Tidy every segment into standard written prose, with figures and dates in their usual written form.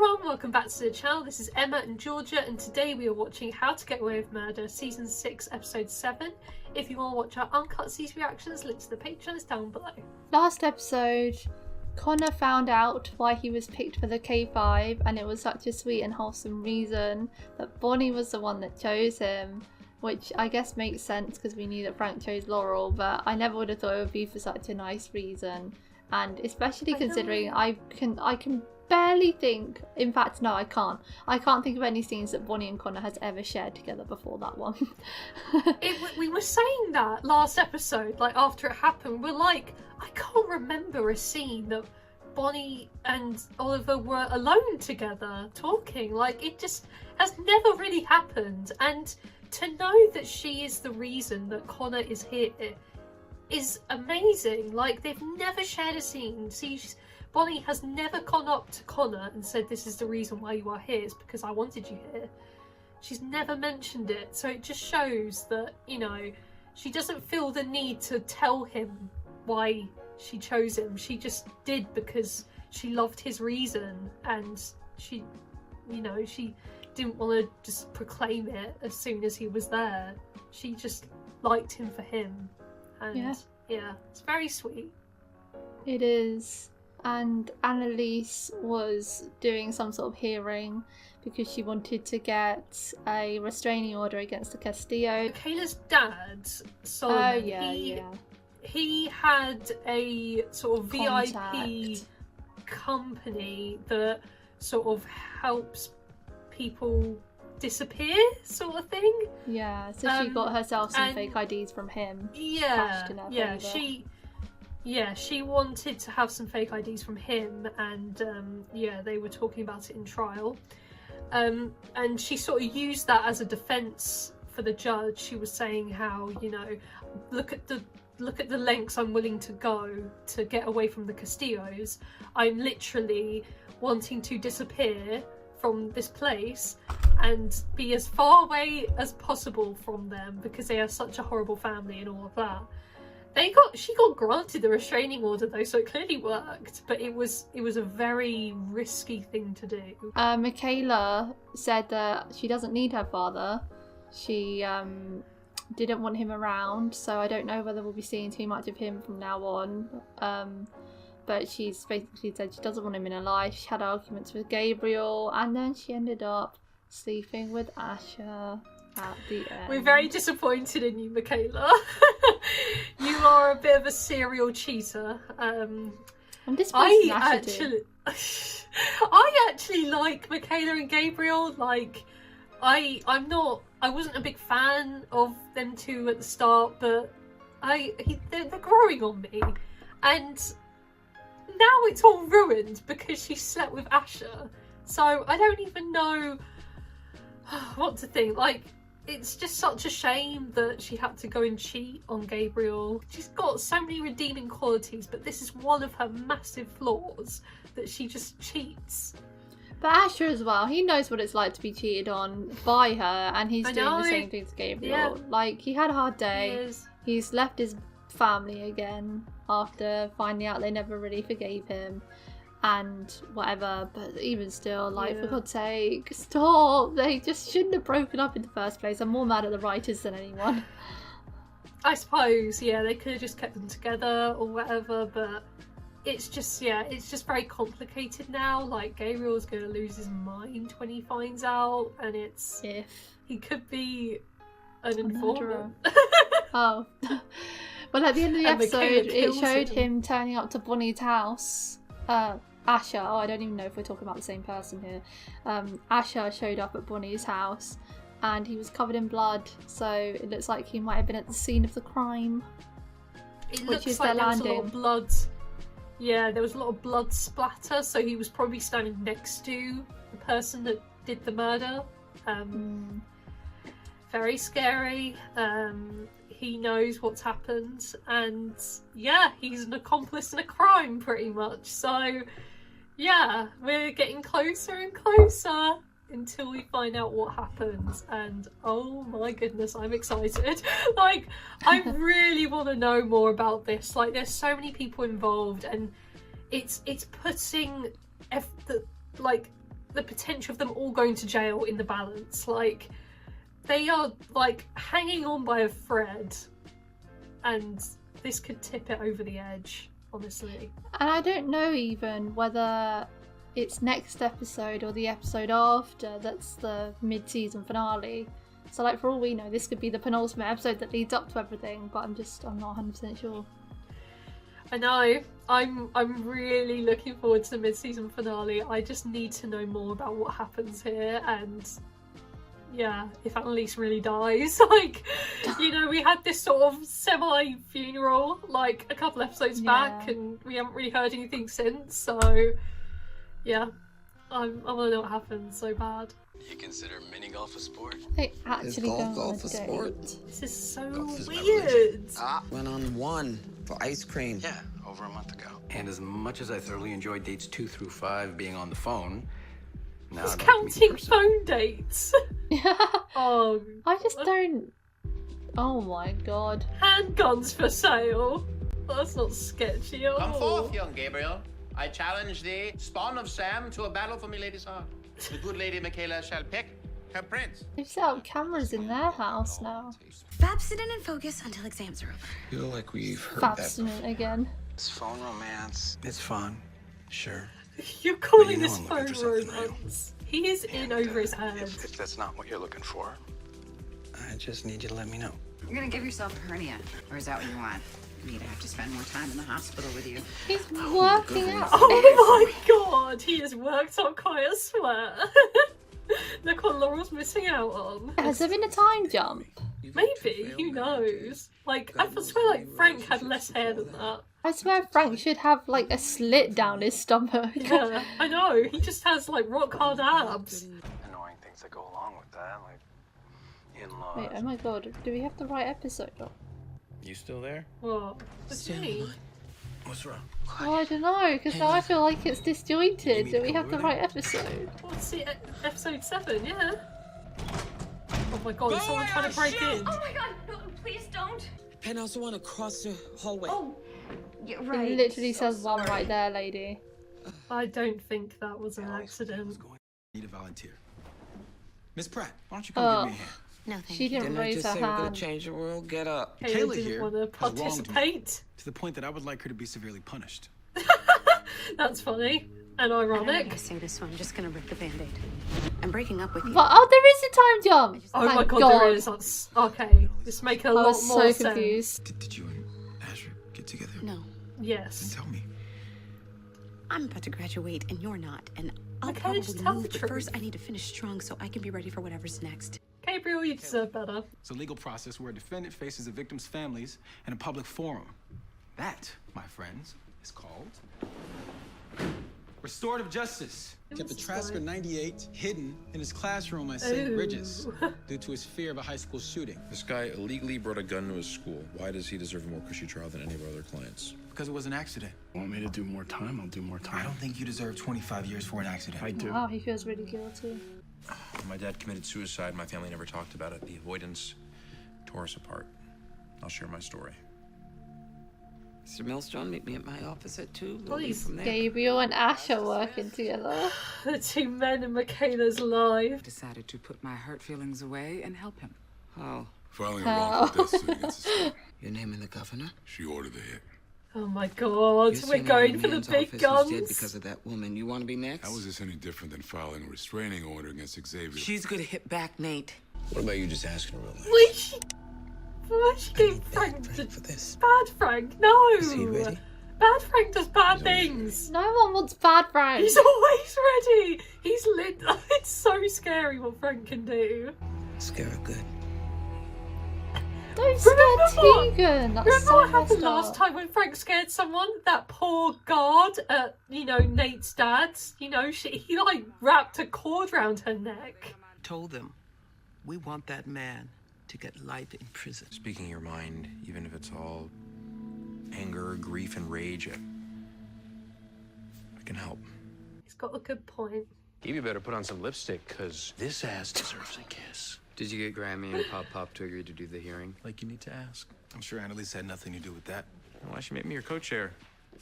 everyone, welcome back to the channel. This is Emma and Georgia, and today we are watching How to Get Away with Murder Season 6 Episode 7. If you want to watch our uncut season reactions, link to the Patreon is down below. Last episode, Connor found out why he was picked for the K5, and it was such a sweet and wholesome reason that Bonnie was the one that chose him, which I guess makes sense because we knew that Frank chose Laurel, but I never would have thought it would be for such a nice reason. And especially considering I can barely think, in fact no, I can't think of any scenes that Bonnie and Connor has ever shared together before that one. We were saying that last episode, like after it happened, we're like, I can't remember a scene that Bonnie and Oliver were alone together talking. Like, it just has never really happened, and to know that she is the reason that Connor is here is amazing. Like, they've never shared a scene. See, Bonnie has never gone up to Connor and said, this is the reason why you are here, it's because I wanted you here. She's never mentioned it, so it just shows that, you know, she doesn't feel the need to tell him why she chose him. She just did because she loved his reason, and she, you know, she didn't want to just proclaim it as soon as he was there. She just liked him for him, and yeah, it's very sweet. It is. And Annalise was doing some sort of hearing because she wanted to get a restraining order against the Castillo. Michaela's dad, Solomon, he had a sort of VIP company that sort of helps people disappear, sort of thing. Yeah, so she got herself some fake IDs from him. She wanted to have some fake IDs from him, and they were talking about it in trial. And she sort of used that as a defense for the judge. She was saying how, you know, look at the lengths I'm willing to go to get away from the Castillos. I'm literally wanting to disappear from this place and be as far away as possible from them because they are such a horrible family and all of that. She got granted the restraining order though, so it clearly worked, but it was a very risky thing to do. Michaela said that she doesn't need her father. She didn't want him around, so I don't know whether we'll be seeing too much of him from now on. But she's basically said she doesn't want him in her life. She had arguments with Gabriel, and then she ended up sleeping with Asher at the end. We're very disappointed in you, Michaela. You are a bit of a serial cheater. I'm disappointed in Asher too. I actually like Michaela and Gabriel. Like, I wasn't a big fan of them two at the start, but they're growing on me, and now it's all ruined because she slept with Asher. So I don't even know what to think. Like, it's just such a shame that she had to go and cheat on Gabriel. She's got so many redeeming qualities, but this is one of her massive flaws, that she just cheats. But Asher as well, he knows what it's like to be cheated on by her, and he's doing the same thing to Gabriel. Yeah. Like, he had a hard day. He's left his family again after finding out they never really forgave him and whatever, but even still, like, for God's sake, stop. They just shouldn't have broken up in the first place. I'm more mad at the writers than anyone. I suppose, they could have just kept them together or whatever, but it's just, it's just very complicated now. Like, Gabriel's gonna lose his mind when he finds out, and he could be an informant. Oh. Well, at the end of the episode, it showed him turning up to Bonnie's house. Asher, I don't even know if we're talking about the same person here. Asher showed up at Bonnie's house, and he was covered in blood, so it looks like he might have been at the scene of the crime. It looks like there was a lot of blood. Yeah, there was a lot of blood splatter, so he was probably standing next to the person that did the murder. Very scary. He knows what's happened, and he's an accomplice in a crime pretty much. So we're getting closer and closer until we find out what happens, and oh my goodness, I'm excited. Like, I really want to know more about this. Like, there's so many people involved, and it's putting the potential of them all going to jail in the balance. Like, they are like hanging on by a thread, and this could tip it over the edge, honestly. And I don't know even whether it's next episode or the episode after that's the mid-season finale. So like, for all we know, this could be the penultimate episode that leads up to everything, but I'm not 100% sure. I know. I'm really looking forward to the mid-season finale. I just need to know more about what happens here, and yeah, if Annalise really dies. Like, you know, we had this sort of semi-funeral like a couple episodes back, and we haven't really heard anything since, so yeah, I want to know what happens so bad. You consider mini golf a sport? They actually golf go on a a sport? date. This is so Golf is my weird. Went on one for ice cream. Yeah, over a month ago. And as much as I thoroughly enjoyed dates 2 through 5 being on the phone, now He's I'd like to meet in counting person. phone dates. Oh, I just don't. Oh my god. handguns for sale. That's not sketchy at all. Come forth, young Gabriel. I challenge thee, spawn of Sam, to a battle for me lady's heart. The good lady Michaela shall pick her prince. They've set up cameras in their house now. Abstinent and focus until exams are over. Feel like we've heard that Abstinent before. again. It's phone romance. It's fun, sure. You're calling But you know this I'm phone looking for something real. romance. He is in And, over his head. If that's not what you're looking for, I just need you to let me know. You're gonna give yourself a hernia, or is that what you want? Me to have to spend more time in the hospital with you. He's working out. Oh my god, he has worked up quite a sweat. Look what Laurel's missing out on. Has there been a time jump? Maybe, who knows? Like, I swear like Frank had less hair than that. I swear Frank should have like a slit down his stomach. Yeah, I know, he just has like rock hard abs. Annoying things that go along with that, like in-laws. Wait, oh my god, do we have the right episode on? You still there? What? What's he mean? What's wrong? Oh, I don't know, because now I feel like it's disjointed. Do we have the right episode? What's the episode 7? Yeah. Oh my god, is someone trying to break in? Oh my god, no, please don't. Penthouse one across the hallway. Oh, you're It right. literally says one right there, lady. I don't think that was an accident. Need a volunteer. Miss Pratt, why don't you come give me a hand? No, thank She you. didn't Didn't I raise just her say we're gonna hand. change the world? Get up. Kayla Kayla didn't here want to has wronged me. participate. To the point that I would like her to be severely punished. That's funny and I'm not ironic. gonna say this, so I'm just gonna rip the band-aid. I'm breaking up with you. But oh, there is a time jump! Oh my Thank god, there is. That's okay. This makes a I lot was more so sense. confused. Did you and Asher get together? No, Then Yes. tell me. I'm about to graduate and you're not, and I'll Okay, probably just tell move, the but truth. first I need to finish strong so I can be ready for whatever's next. Gabriel, you deserve better. It's a legal process where a defendant faces a victim's families in a public forum. That, my friends, is called restorative justice. Kept the Trasker 98 hidden in his classroom at St. Bridges due to his fear of a high school shooting. This guy illegally brought a gun to his school. Why does he deserve a more cushy trial than any of our other clients? Because it was an accident. Want me to do more time? I'll do more I time. don't think you deserve 25 years for an accident. I do. Wow, he feels really guilty. When my dad committed suicide, my family never talked about it. The avoidance tore us apart. I'll share my story. Mr. Millstone, meet me at my office at 2. We'll leave Please. from there. Gabriel and Ash are working together. The two men in Michaela's life. Decided to put my hurt feelings away and help him. Oh, Filing a How? wrongful death suit against his son. you're naming the governor? She ordered the hit. Oh my god, You're we're saying going a for the man's big office was dead guns. because of that woman. You want to be next? How is this any different than filing a restraining order against Xavier? She's gonna hit back, Nate. What about you just asking her real nice? Why she gave Frank the For this. bad Frank? No! Is he ready? Bad Frank does bad things. No one wants bad Frank. He's always ready. He's lit. It's so scary what Frank can do. Scare her good. Don't scare Remember Tegan. That's Remember so what happened messed last up. time when Frank scared someone? That poor guard at, Nate's dad's. He like wrapped a cord round her neck. Told them, we want that man to get life in prison. Speaking your mind, even if it's all anger, grief, and rage, I can help. He's got a good point. You better put on some lipstick, because this ass deserves a kiss. Did you get Grammy and Pop to agree to do the hearing? Like you need to ask. I'm sure Annalise had nothing to do with that. Why should you make me your co-chair?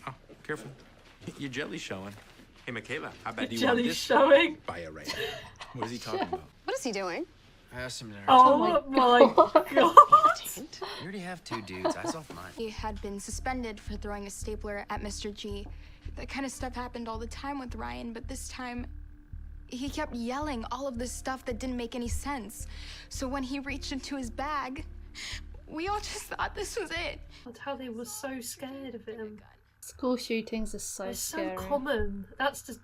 Oh, careful. Your jelly's showing. Hey, Michaela, how about The you want jelly's this? showing. Fire right. What is he talking about? What is he doing? I asked him to. Oh my god. You already have 2 dudes. I saw mine. He had been suspended for throwing a stapler at Mr. G. That kind of stuff happened all the time with Ryan, but this time he kept yelling all of this stuff that didn't make any sense. So when he reached into his bag, we all just thought this was it. That's how they were so scared of him. School shootings are so They're scary. so common. That's the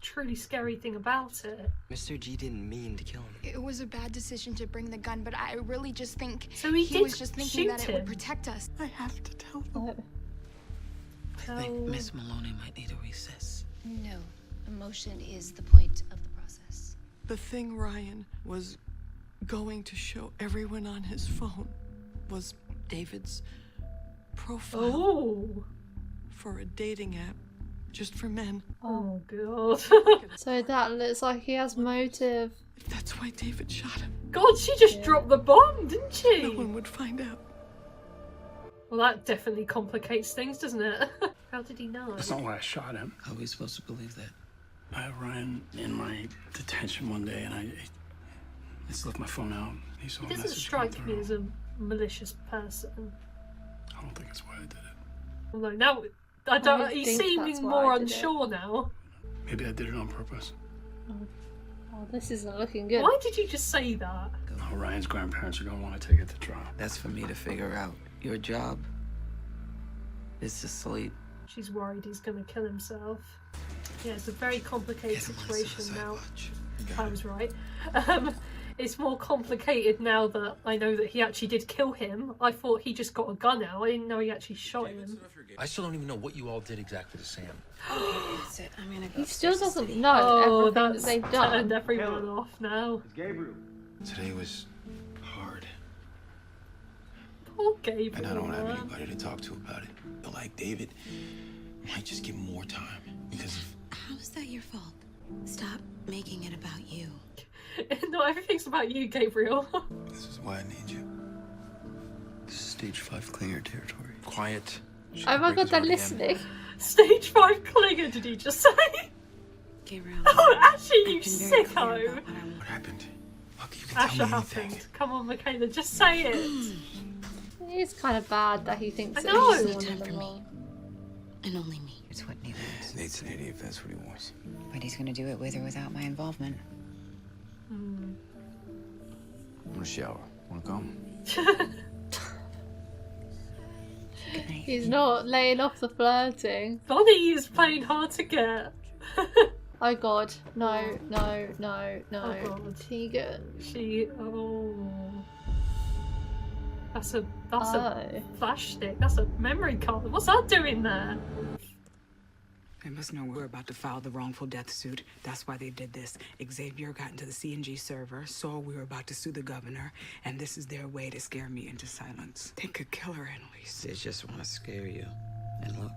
truly scary thing about it. Mr. G didn't mean to kill him. It was a bad decision to bring the gun, but I really just think So he did was just thinking that shoot it would him? protect us. I have to tell them. Oh. I think Miss Maloney might need a recess. No. Emotion is the point of the process. The thing Ryan was going to show everyone on his phone was David's profile Oh. for a dating app just for men. Oh god. So that looks like he has motive. If that's why David shot him, God, she just dropped the bomb, didn't she? no one would find out. Well, that definitely complicates things, doesn't it? How did he know? That's not why I shot him. How are we supposed to believe that? I had Ryan in my detention one day, and I just left my phone out. He saw He a doesn't message strike come me through. as a malicious person. I don't think it's why I did it. Although now, I don't. I He's think seeming that's why more I did it. unsure now. Maybe I did it on purpose. Oh, this isn't looking good. Why did you just say that? Oh, Ryan's grandparents are gonna want to take it to trial. That's for me to figure out. Your job is to sleep. She's worried he's going to kill himself. Yeah, it's a very complicated situation now. I was right. It's more complicated now that I know that he actually did kill him. I thought he just got a gun out. I didn't know he actually shot him. I still don't even know what you all did exactly to Sam. That's it. I'm gonna go. He still doesn't know Oh, everything that that's they've turned done. everyone off now. Gabriel. Today was hard, Poor Gabriel. and I don't have man. anybody to talk to about it. But like David, might just give more time because of How is that your fault? Stop making it about you. Not everything's about you, Gabriel. this is why I need you. This is stage 5 clinger territory. Quiet. Oh my god, they're listening. Stage 5 clinger, did he just say? Gabriel. Oh, actually, you I've been very clear sicko. about what I want. What happened? Look, you can Asher tell me anything. happened. Come on, Michaela, just say it. It is kind of bad that he thinks I that know. he's the Need one time in the for me. wrong. And only me. It's what Nate wants. Nate's an idiot if that's what he wants. But he's gonna do it with or without my involvement. I'm gonna shower. Wanna come? Good night. He's not laying off the flirting. Bonnie is playing hard to get. Oh god. No, no, no, no. Oh god. Tegan. That's a Oh. flash stick. That's a memory card. What's that doing there? They must know we're about to file the wrongful death suit. That's why they did this. Xavier got into the CNG server, saw we were about to sue the governor, and this is their way to scare me into silence. They could kill her, Annalise. They just want to scare you. And look,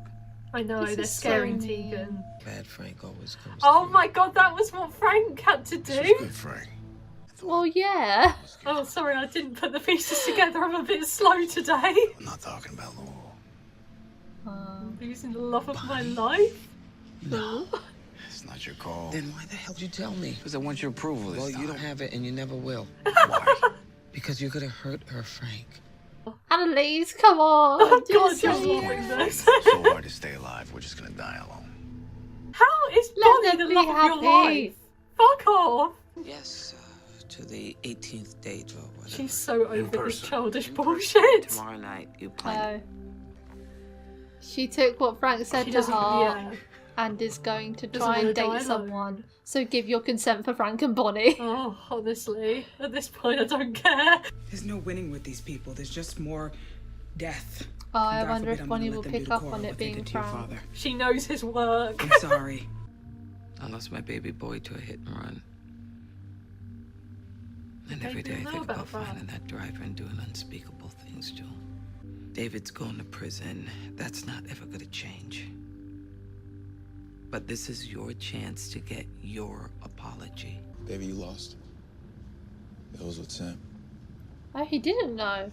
I know, This they're is so scaring mean. Tegan. bad Frank always comes Oh through. my god, that was what Frank had to This was do? good, Frank. Well, yeah. Oh, sorry, I didn't put the pieces together. I'm a bit slow today. I'm not talking about Laurel. I'm losing the love of my life. No. It's not your call. Then why the hell did you tell me? Because I want your approval this Well, time. you don't have it and you never will. Why? Because you're gonna hurt her, Frank. Annalise, come on. Oh do god, you're something. loving this. so hard to stay alive. We're just gonna die alone. How is Let Bonnie them the be love of your happy. life? Fuck off. Yes, to the 18th date or whatever. She's so over this person. childish bullshit. Tomorrow night, you plan. Oh. She took what Frank said She to doesn't, heart yeah. and is going to Doesn't try wanna and die date alone. someone. So give your consent for Frank and Bonnie. Oh, honestly, at this point, I don't care. There's no winning with these people. There's just more death. Oh, I God wonder forbid if I'm Bonnie gonna will let them do pick to up Cora on it what they being did to your Frank. father. She knows his work. I'm sorry. I lost my baby boy to a hit and run. And They every day I didn't know think about about that. finding that driver and doing unspeakable things to him. David's going to prison. That's not ever gonna change. But this is your chance to get your apology. Baby, you lost. It was with Sam. Oh, he didn't know.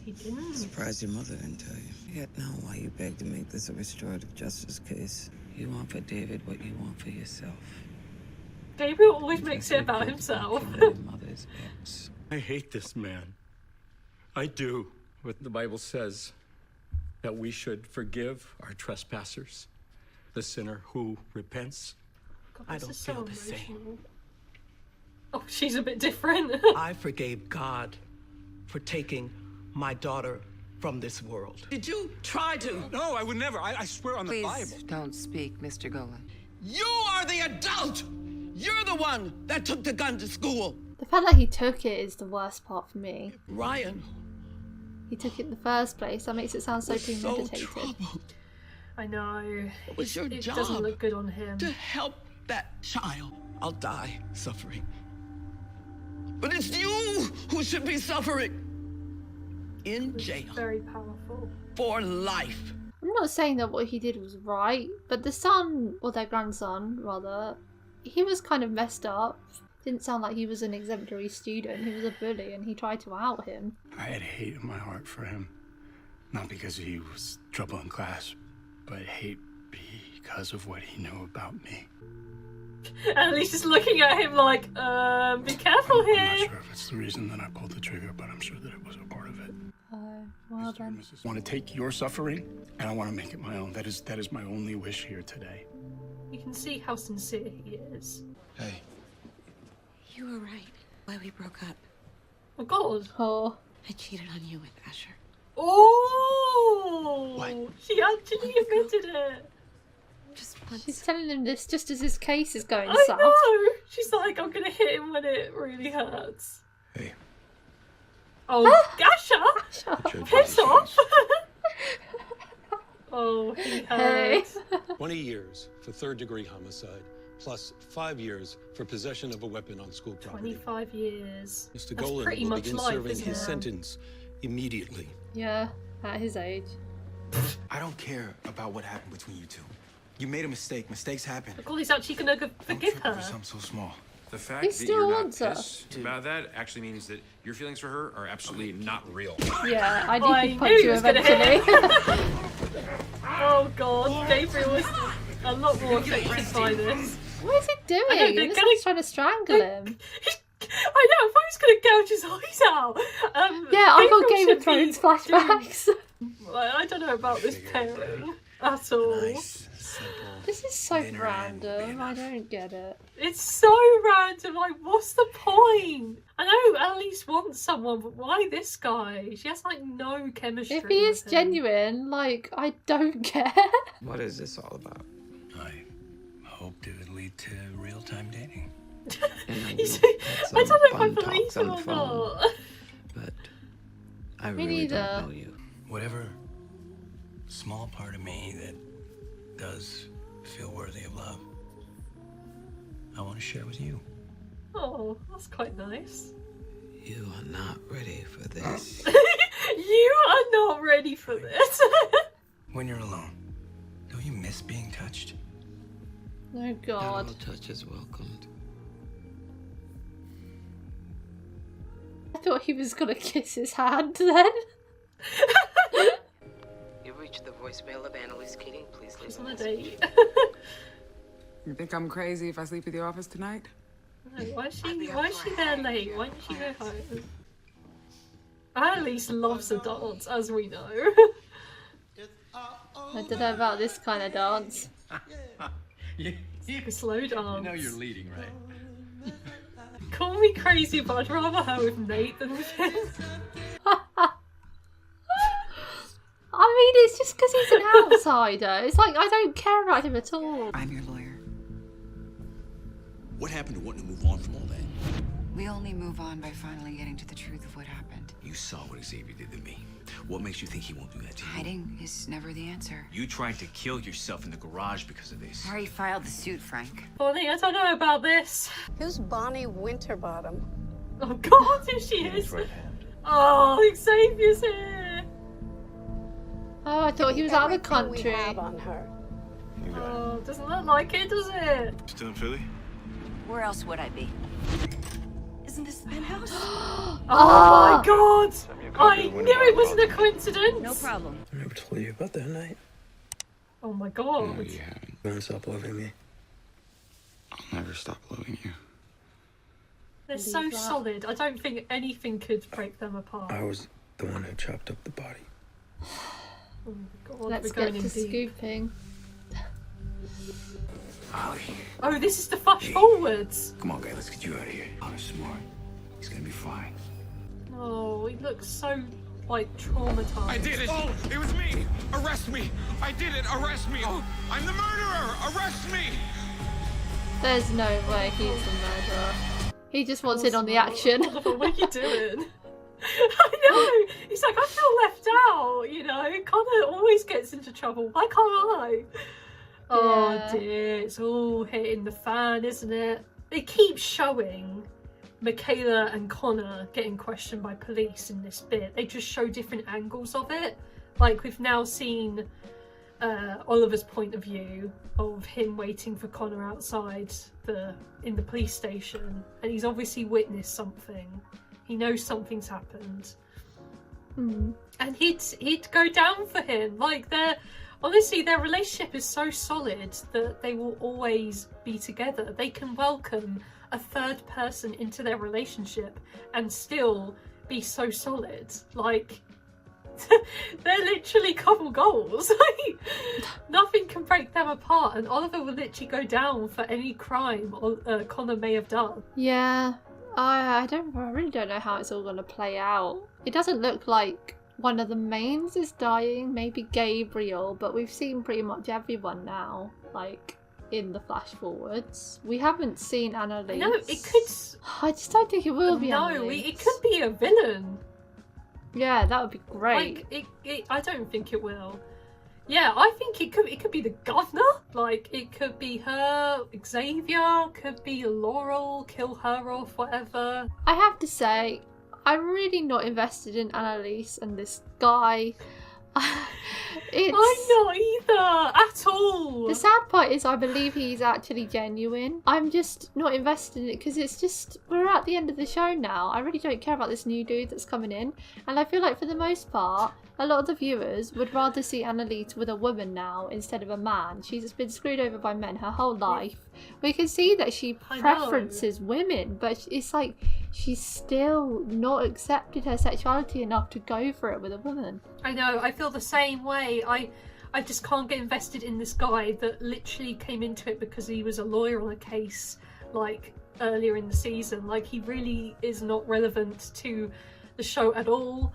He didn't. Surprised your mother didn't tell you. Yet now why you beg to make this a restorative justice case. You want for David what you want for yourself. Gabriel always makes it about himself. I hate this man. I do. What the Bible says, that we should forgive our trespassers, the sinner who repents. God, I this don't is so feel the same. emotional. Oh, she's a bit different. I forgave God for taking my daughter from this world. Did you try to? No, I would never. I swear on the Bible. Please don't speak, Mr. Golan. You are the adult! You're the one that took the gun to school! The fact that he took it is the worst part for me. Ryan. He took it in the first place. That makes it sound so was so premeditated. troubled. I know. It was your It job doesn't look good on him. to help that child. I'll die suffering. But it's you who should be suffering. In jail. Very powerful. For life. I'm not saying that what he did was right, but the son, or their grandson rather, he was kind of messed up. Didn't sound like he was an exemplary student. He was a bully and he tried to out him. I had hate in my heart for him. Not because he was trouble in class, but hate because of what he knew about me. Annalise is looking at him like, be careful here. I'm not sure if it's the reason that I pulled the trigger, but I'm sure that it was a part of it. Well then. I want to take your suffering, and I want to make it my own. That is my only wish here today. You can see how sincere he is. Hey. You were right. Why we broke up. Oh God. Oh. I cheated on you with Asher. Oh! What? She actually admitted it. Just once. She's telling him this just as his case is going I south. know. She's like, I'm gonna hit him when it really hurts. Hey. Oh, Asher! Piss off! Oh, he Hey. hurt. 20 years for third-degree homicide, plus 5 years for possession of a weapon on school property. 25 years. Mr. That's Golan pretty will much begin life, serving isn't his it? sentence immediately. Yeah, at his age. I don't care about what happened between you two. You made a mistake. Mistakes happen. God, he's actually gonna forgive Over her. something so small. The fact He that still you're not wants her. pissed about that actually means that your feelings for her are absolutely not real. Yeah, I Oh, I did knew punch he you was gonna hit eventually. Oh God, Gabriel was a lot more affected by this. What is he doing? I know, they're This gonna- guy's trying to strangle him. I know, I thought he was gonna gouge his eyes out. Yeah, I got Gabriel Game of should be Thrones flashbacks. I don't know about this pairing at all. Nice, simple. This is so dinner and random. I don't get it. It's so random. Like, what's the point? I know Annalise wants someone, but why this guy? She has like no chemistry. If he is with him. genuine, like, I don't care. What is this all about? I hoped it would lead to real-time dating. He's, I don't know if I believe him or not. But I Me really neither. don't know you. Whatever small part of me that does feel worthy of love, I want to share with you. Oh, that's quite nice. You are not ready for this. You are not ready for this. When you're alone, don't you miss being touched? Oh God. No touch is welcomed. I thought he was gonna kiss his hand then. You reached the voicemail of Annalise Keating. Please leave She's a on a message. date. You think I'm crazy if I sleep at the office tonight? No, why is she there late? Why didn't she go home? Annalise loves a dance, as we know. I don't know about this kind of dance. It's like a slow dance. You know you're leading, right? Call me crazy, but I'd rather her with Nate than with him. I mean, it's just because he's an outsider. It's like, I don't care about him at all. I'm your lawyer. What happened to wanting to move on from all that? We only move on by finally getting to the truth of what happened. You saw what Xavier did to me. What makes you think he won't do that to you? Hiding is never the answer. You tried to kill yourself in the garage because of this. I already filed the suit, Frank. Bonnie, I don't know about this. Who's Bonnie Winterbottom? Oh God, here she is. Oh, Xavier's here. Oh, I thought he was out of the Everything country. we have on her. Oh, doesn't look like it, does it? Still in Philly? Where else would I be? Isn't this the penthouse? Oh my God! I knew it wasn't a coincidence. No problem. I never told you about that night. Oh my god. No, you haven't. Don't stop loving me. I'll never stop loving you. They're so solid. I don't think anything could break them apart. I was the one who chopped up the body. Oh my god, Let's we're going get to in deep. scooping. Ollie, Oh, this is the flash forwards. come on, guy, let's get you out of here. Ollie's smart. He's gonna be fine. Oh, he looks so, like, traumatized. I did it! Oh, it was me! Arrest me! I did it! Arrest me! Oh, I'm the murderer! Arrest me! There's no way he's the murderer. He just wants in on the action. What are you doing? I know! He's like, I feel left out, you know? Connor always gets into trouble. Why can't I? Oh Yeah. dear, it's all hitting the fan, isn't it? They keep showing Michaela and Connor getting questioned by police in this bit. They just show different angles of it. Like, we've now seen Oliver's point of view of him waiting for Connor outside in the police station, and he's obviously witnessed something. He knows something's happened, and he'd go down for him. Like, honestly, their relationship is so solid that they will always be together. They can welcome a third person into their relationship and still be so solid. Like, they're literally couple goals. Like, nothing can break them apart, and Oliver will literally go down for any crime Connor may have done. Yeah, I really don't know how it's all going to play out. It doesn't look like one of the mains is dying, maybe Gabriel, but we've seen pretty much everyone now, like, in the flash forwards. We haven't seen Annalise. No, it could... I just don't think it will be Annalise. No, it could be a villain. Yeah, that would be great. Like, I don't think it will. Yeah, I think it could be the governor. Like, it could be her, Xavier, could be Laurel, kill her off, whatever. I have to say, I'm really not invested in Annalise and this guy. I'm not either, at all. The sad part is I believe he's actually genuine. I'm just not invested in it because it's just, we're at the end of the show now. I really don't care about this new dude that's coming in. And I feel like for the most part, a lot of the viewers would rather see Annalise with a woman now instead of a man. She's been screwed over by men her whole life. We can see that she preferences women, but it's like she's still not accepted her sexuality enough to go for it with a woman. I know, I feel the same way. I just can't get invested in this guy that literally came into it because he was a lawyer on a case, like, earlier in the season. Like, he really is not relevant to the show at all.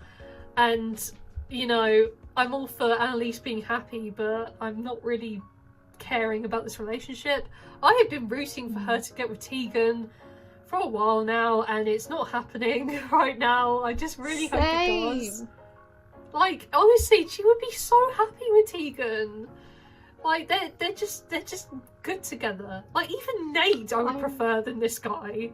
And, you know, I'm all for Annalise being happy, but I'm not really caring about this relationship. I have been rooting for her to get with Tegan for a while now, and it's not happening right now. I just really hope it does. Like, honestly, she would be so happy with Tegan. Like, they're just good together. Like, even Nate I would prefer than this guy.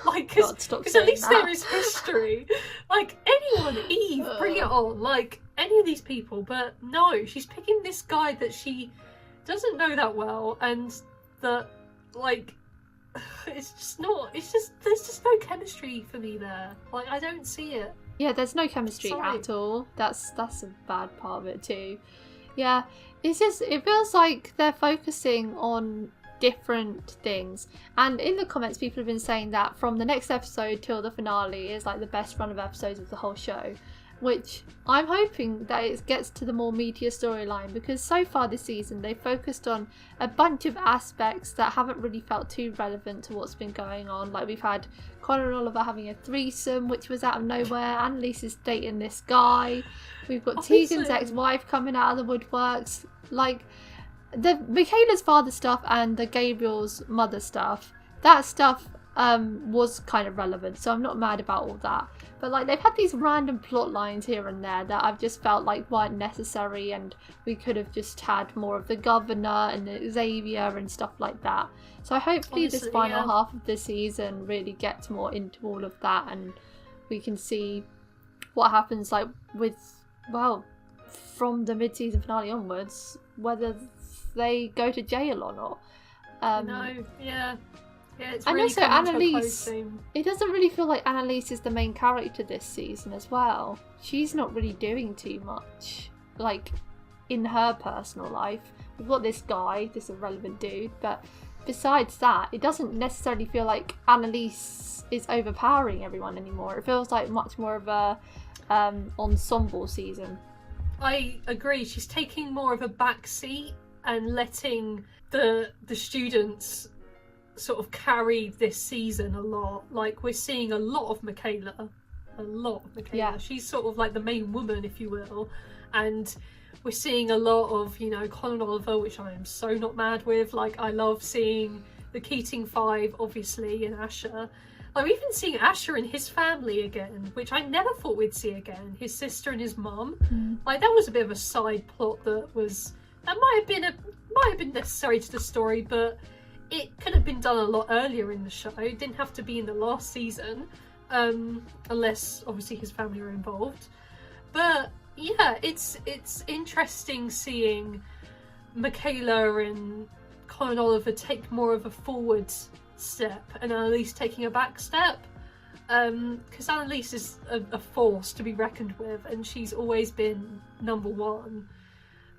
Like, because at least there is history. Like, anyone, Eve, bring it on. Like, any of these people. But no, she's picking this guy that she doesn't know that well, and that, like, it's just not, there's just no chemistry for me there. Like, I don't see it. Yeah, there's no chemistry at all. That's a bad part of it too. Yeah, it's just, it feels like they're focusing on different things. And in the comments, people have been saying that from the next episode till the finale is like the best run of episodes of the whole show, which I'm hoping that it gets to the more meatier storyline, because so far this season they focused on a bunch of aspects that haven't really felt too relevant to what's been going on. Like, we've had Connor and Oliver having a threesome, which was out of nowhere. Annalise is dating this guy. We've got Tegan's ex-wife coming out of the woodworks. Like, the Michaela's father stuff and the Gabriel's mother stuff, that stuff was kind of relevant, so I'm not mad about all that. But like, they've had these random plot lines here and there that I've just felt like weren't necessary, and we could have just had more of the governor and the Xavier and stuff like that. So hopefully this final half of the season really gets more into all of that, and we can see what happens, like, with, well, from the mid-season finale onwards, whether they go to jail or not. No, yeah. Yeah, it's and really also coming to a close Annalise, soon. it doesn't really feel like Annalise is the main character this season as well. She's not really doing too much. Like, in her personal life. We've got this guy, this irrelevant dude, but besides that, it doesn't necessarily feel like Annalise is overpowering everyone anymore. It feels like much more of a ensemble season. I agree. She's taking more of a back seat and letting the students sort of carry this season a lot. Like, we're seeing a lot of Michaela. Yeah. She's sort of like the main woman, if you will. And we're seeing a lot of, you know, Con and Oliver, which I am so not mad with. Like, I love seeing the Keating Five, obviously, and Asher. Like, we've even seeing Asher and his family again, which I never thought we'd see again. His sister and his mum. Like, that was a bit of a side plot that might have been necessary to the story, but it could have been done a lot earlier in the show. It didn't have to be in the last season, unless obviously his family are involved. But yeah, it's interesting seeing Michaela and Con and Oliver take more of a forward step and Annalise taking a back step, because Annalise is a force to be reckoned with, and she's always been number one.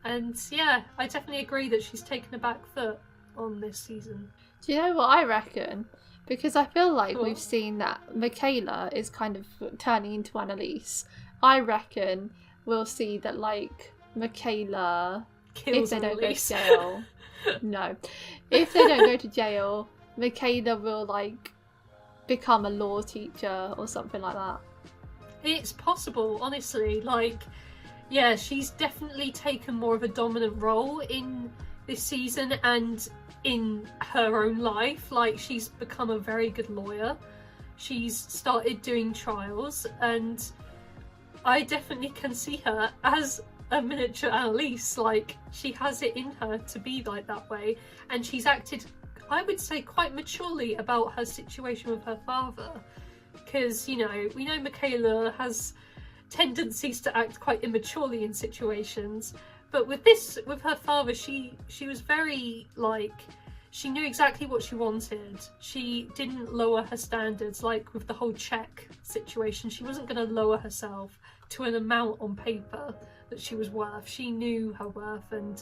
And yeah, I definitely agree that she's taken a back foot on this season. Do you know what I reckon? Because I feel like we've seen that Michaela is kind of turning into Annalise. I reckon we'll see that, like, Michaela, kills if they Annalise. don't go to jail, no, if they don't go to jail, Michaela will, like, become a law teacher or something like that. It's possible, honestly. Like, yeah, she's definitely taken more of a dominant role in this season and in her own life. Like, she's become a very good lawyer. She's started doing trials, and I definitely can see her as a miniature Annalise. Like, she has it in her to be like that way, and she's acted, I would say, quite maturely about her situation with her father. Because, you know, we know Michaela has tendencies to act quite immaturely in situations, but with her father, she was very, like, she knew exactly what she wanted. She didn't lower her standards, like with the whole check situation. She wasn't going to lower herself to an amount on paper that she was worth. She knew her worth, and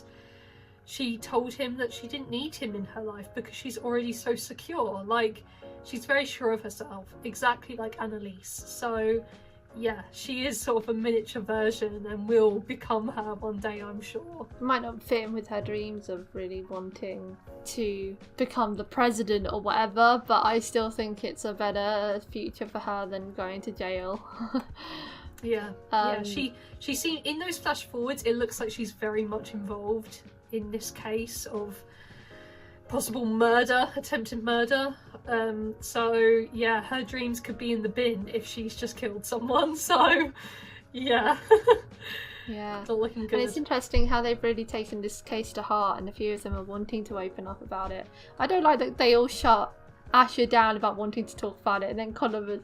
she told him that she didn't need him in her life because she's already so secure. Like, she's very sure of herself, exactly like Annalise. So yeah, she is sort of a miniature version and will become her one day, I'm sure. Might not fit in with her dreams of really wanting to become the president or whatever, but I still think it's a better future for her than going to jail. Yeah, she seemed, in those flash forwards, it looks like she's very much involved in this case of possible murder, attempted murder. So yeah, her dreams could be in the bin if she's just killed someone. So yeah. Yeah, it's all looking good. And it's interesting how they've really taken this case to heart, and a few of them are wanting to open up about it. I don't like that they all shut Asher down about wanting to talk about it, and then Connor's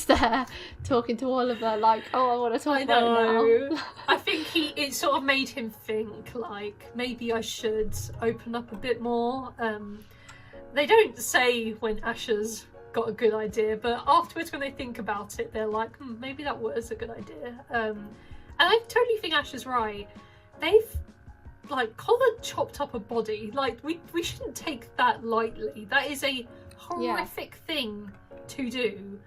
there talking to Oliver like, oh, I want to talk about it now. I think it sort of made him think, like, maybe I should open up a bit more. They don't say when Asher's got a good idea, but afterwards when they think about it, they're like, maybe that was a good idea. And I totally think Asher's right. They've, like, Connor chopped up a body. Like, we shouldn't take that lightly. That is a horrific thing to do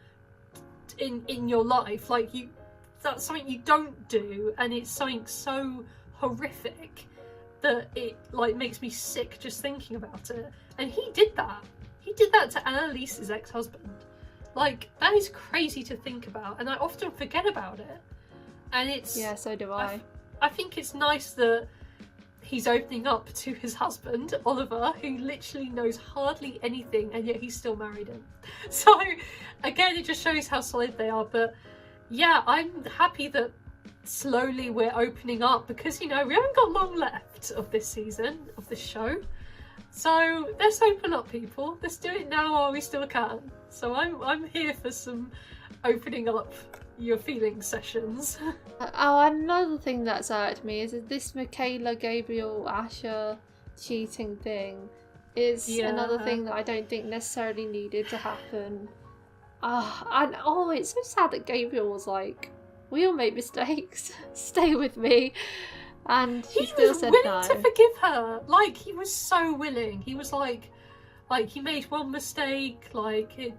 in your life. Like, that's something you don't do, and it's something so horrific that it, like, makes me sick just thinking about it. And he did that. He did that to Annalise's ex-husband. Like, that is crazy to think about, and I often forget about it. And it's... Yeah, so do I. I think it's nice that he's opening up to his husband, Oliver, who literally knows hardly anything, and yet he's still married him. So, again, it just shows how solid they are. But yeah, I'm happy that slowly we're opening up, because, you know, we haven't got long left of this season, of this show. So let's open up, people. Let's do it now while we still can. So I'm here for some opening up your feelings sessions. Oh, another thing that's irked me is that this Michaela, Gabriel, Asher cheating thing is another thing that I don't think necessarily needed to happen. And it's so sad that Gabriel was like we all make mistakes. Stay with me. And she He still was said willing no. to forgive her. Like, he was so willing. He was like he made one mistake. Like,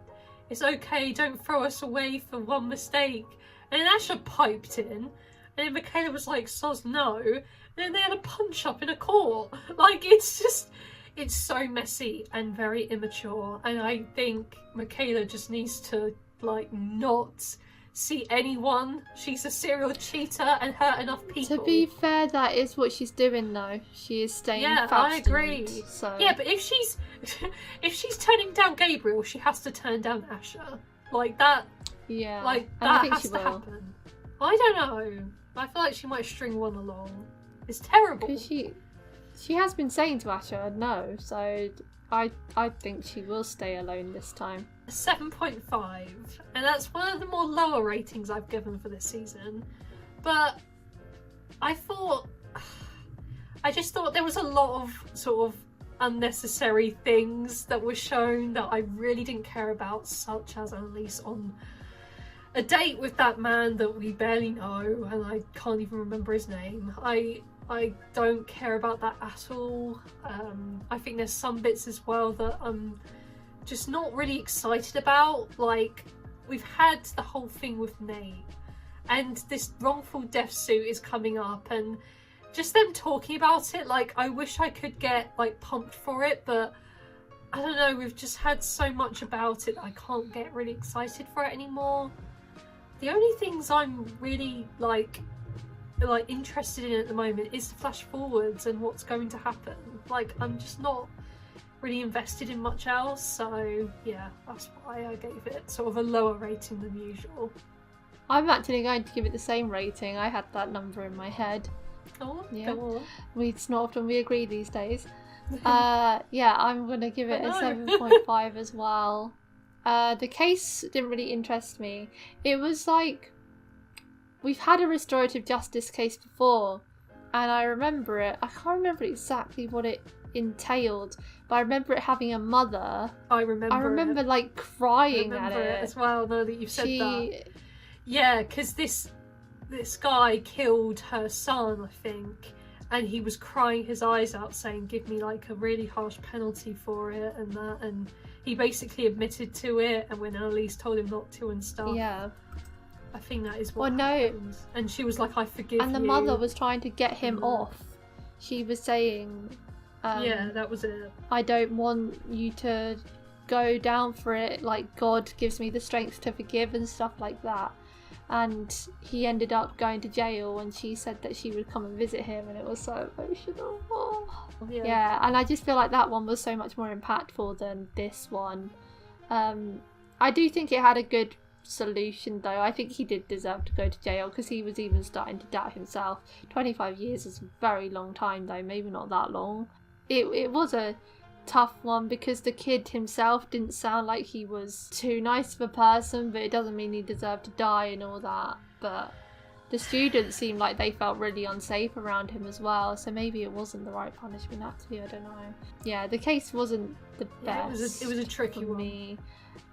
it's okay. Don't throw us away for one mistake. And then Asher piped in, and then Michaela was like, "Soz no." And then they had a punch up in a court. Like, it's so messy and very immature. And I think Michaela just needs to like not see anyone. She's a serial cheater and hurt enough people. To be fair, that is what she's doing though. She is staying fast. I agree. So yeah, but if she's turning down Gabriel, she has to turn down Asher. Like that. Yeah. Like and I that think has she to will. happen. I don't know. I feel like she might string one along. It's terrible. Because she has been saying to Asher no, so I think she will stay alone this time. 7.5, and that's one of the more lower ratings I've given for this season. But I just thought there was a lot of sort of unnecessary things that were shown that I really didn't care about, such as Annalise on a date with that man that we barely know, and I can't even remember his name. I don't care about that at all. I think there's some bits as well that I'm just not really excited about. Like, we've had the whole thing with Nate, and this wrongful death suit is coming up, and just them talking about it, like, I wish I could get like pumped for it, but I don't know, we've just had so much about it that I can't get really excited for it anymore. The only things I'm really like interested in at the moment is the flash forwards and what's going to happen. Like, I'm just not really invested in much else, so yeah, that's why I gave it sort of a lower rating than usual. I'm actually going to give it the same rating. I had that number in my head. Oh, yeah. go on. It's not often we agree these days. Yeah, I'm going to give it a 7.5 as well. The case didn't really interest me. It was like, we've had a restorative justice case before, and I remember it. I can't remember exactly what it entailed, but I remember it having a mother. I remember like crying at it it as well, now that you've said that. Yeah, because this guy killed her son, I think, and he was crying his eyes out saying, give me like a really harsh penalty for it and that, and he basically admitted to it, and when Annalise told him not to and stuff. Yeah. I think that is what Well, no. happened. And she was like, I forgive you. And the mother was trying to get him off. She was saying, yeah, that was it. I don't want you to go down for it, like God gives me the strength to forgive and stuff like that. And he ended up going to jail, and she said that she would come and visit him, and it was so emotional. Oh. Yeah, and I just feel like that one was so much more impactful than this one. I do think it had a good solution though. I think he did deserve to go to jail, because he was even starting to doubt himself. 25 years is a very long time though, maybe not that long. It was a tough one, because the kid himself didn't sound like he was too nice of a person, but it doesn't mean he deserved to die and all that. But the students seemed like they felt really unsafe around him as well, so maybe it wasn't the right punishment actually, I don't know. Yeah, the case wasn't the best. It was a tricky one. Me.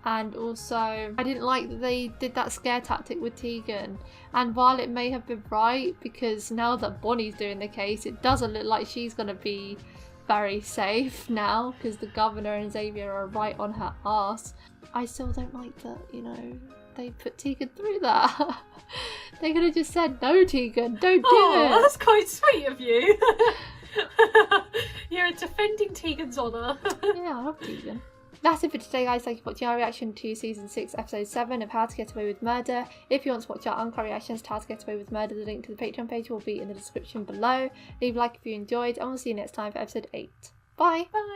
And also, I didn't like that they did that scare tactic with Tegan. And while it may have been right, because now that Bonnie's doing the case, it doesn't look like she's going to be very safe now, because the governor and Xavier are right on her arse. I still don't like that, you know, they put Tegan through that. They could have just said, no, Tegan, don't do it. That's quite sweet of you. You're defending Tegan's honour. Yeah, I love Tegan. That's it for today, guys. Thank you for watching our reaction to Season 6, Episode 7 of How to Get Away with Murder. If you want to watch our uncut reactions to How to Get Away with Murder, the link to the Patreon page will be in the description below. Leave a like if you enjoyed, and we'll see you next time for Episode 8. Bye! Bye!